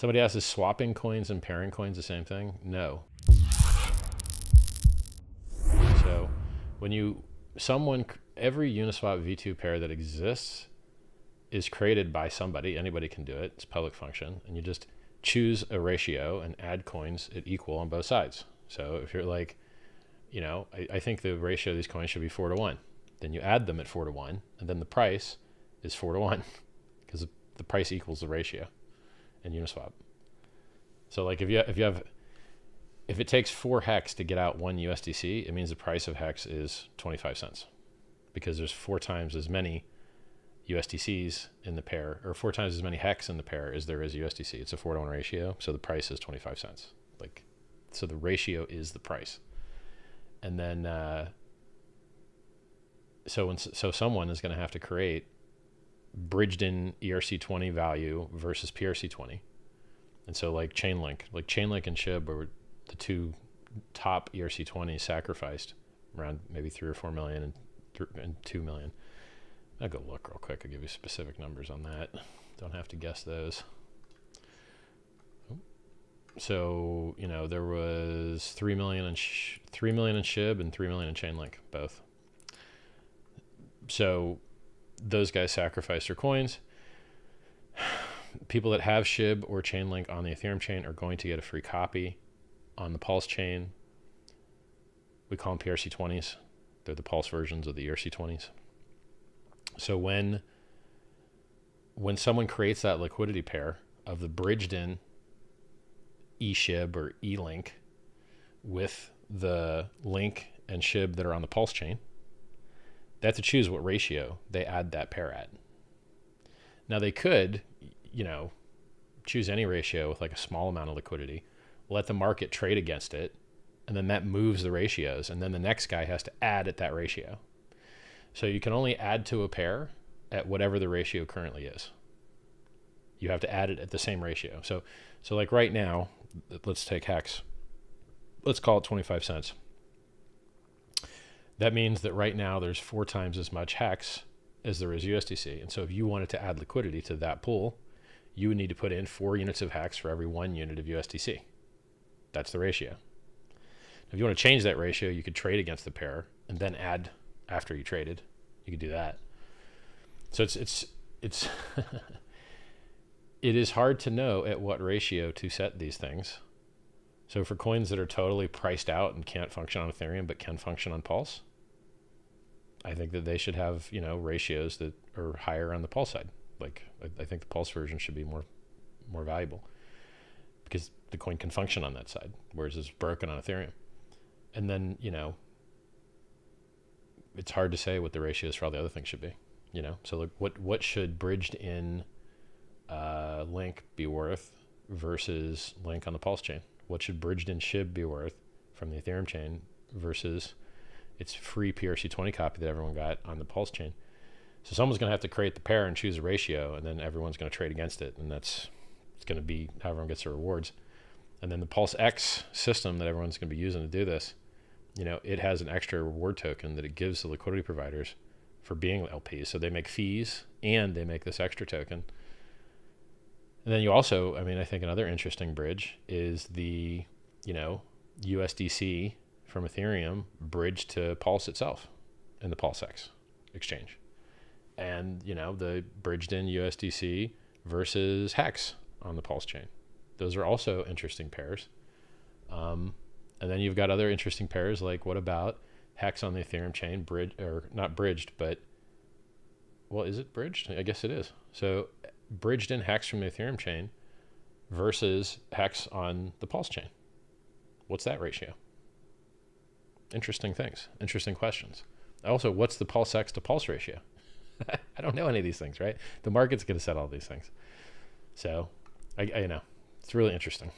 Somebody asks, is swapping coins and pairing coins the same thing? No. So when every Uniswap V2 pair that exists is created by somebody. Anybody can do it. It's a public function. And you just choose a ratio and add coins at equal on both sides. So if you're like, I think the ratio of these coins should be 4 to 1. Then you add them at 4 to 1, and then the price is 4 to 1 because the price equals the ratio in Uniswap. So like if it takes 4 hex to get out 1 USDC, it means the price of hex is 25 cents because there's 4 times as many USDCs in the pair, or 4 times as many hex in the pair as there is USDC. It's a 4 to 1 ratio. So the price is 25 cents. So the ratio is the price. And then, so someone is going to have to create bridged in ERC20 value versus PRC20. And so like Chainlink and SHIB were the 2 top ERC20s sacrificed around maybe 3 or 4 million and 2 million. I'll go look real quick. I'll give you specific numbers on that. Don't have to guess those. So, there was 3 million in SHIB and 3 million in Chainlink, both. So those guys sacrificed their coins. People that have SHIB or Chainlink on the Ethereum chain are going to get a free copy on the Pulse chain. We call them PRC20s. They're the Pulse versions of the ERC20s. So when someone creates that liquidity pair of the bridged in eSHIB or eLink with the link and SHIB that are on the Pulse chain, they have to choose what ratio they add that pair at. Now they could, choose any ratio with like a small amount of liquidity, let the market trade against it, and then that moves the ratios, and then the next guy has to add at that ratio. So you can only add to a pair at whatever the ratio currently is. You have to add it at the same ratio. So like right now, let's take hex. Let's call it 25 cents. That means that right now there's 4 times as much hex as there is USDC. And so if you wanted to add liquidity to that pool, you would need to put in 4 units of hex for every 1 unit of USDC. That's the ratio. If you want to change that ratio, you could trade against the pair and then add after you traded. You could do that. So it's it is hard to know at what ratio to set these things. So for coins that are totally priced out and can't function on Ethereum but can function on Pulse, I think that they should have, ratios that are higher on the Pulse side. Like I think the Pulse version should be more valuable because the coin can function on that side, whereas it's broken on Ethereum. And then, it's hard to say what the ratios for all the other things should be, So like what should bridged in link be worth versus link on the Pulse chain? What should bridged in SHIB be worth from the Ethereum chain versus its free PRC20 copy that everyone got on the Pulse chain? So someone's going to have to create the pair and choose a ratio, and then everyone's going to trade against it, and it's going to be how everyone gets their rewards. And then the PulseX system that everyone's going to be using to do this, it has an extra reward token that it gives the liquidity providers for being LPs. So they make fees and they make this extra token. And then you also, I think another interesting bridge is the, USDC from Ethereum bridged to Pulse itself in the PulseX exchange. And, the bridged in USDC versus hex on the Pulse chain. Those are also interesting pairs. And then you've got other interesting pairs, like what about hex on the Ethereum chain, not bridged, but, well, is it bridged? I guess it is. So bridged in hex from the Ethereum chain versus hex on the Pulse chain. What's that ratio? Interesting things, interesting questions. Also, what's the PulseX to Pulse ratio? I don't know any of these things, right? The market's going to set all these things. So, it's really interesting.